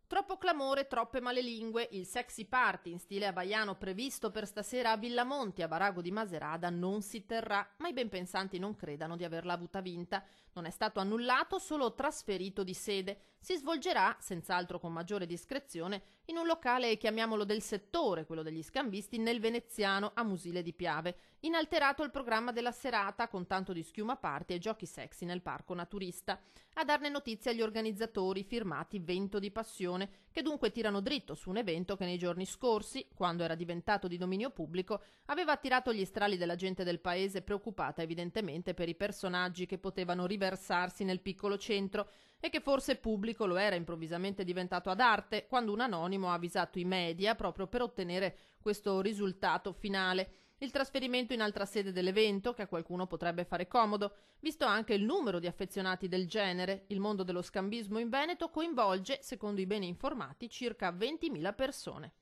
Troppo clamore, troppe malelingue. Il sexy party in stile hawaiano previsto per stasera a Villamonti, a Barago di Macerata, non si terrà, ma i ben pensanti non credano di averla avuta vinta. Non è stato annullato, solo trasferito di sede. Si svolgerà, senz'altro con maggiore discrezione, in un locale, chiamiamolo del settore, quello degli scambisti, nel Veneziano, a Musile di Piave. Inalterato il programma della serata, con tanto di schiuma party e giochi sexy nel parco naturista. A darne notizia gli organizzatori, firmati Vento di Passione, che dunque tirano dritto su un evento che nei giorni scorsi, quando era diventato di dominio pubblico, aveva attirato gli strali della gente del paese, preoccupata evidentemente per i personaggi che potevano riversarsi nel piccolo centro, e che forse pubblico lo era improvvisamente diventato ad arte, quando un anonimo ha avvisato i media proprio per ottenere questo risultato finale. Il trasferimento in altra sede dell'evento, che a qualcuno potrebbe fare comodo, visto anche il numero di affezionati del genere. Il mondo dello scambismo in Veneto coinvolge, secondo i bene informati, circa 20.000 persone.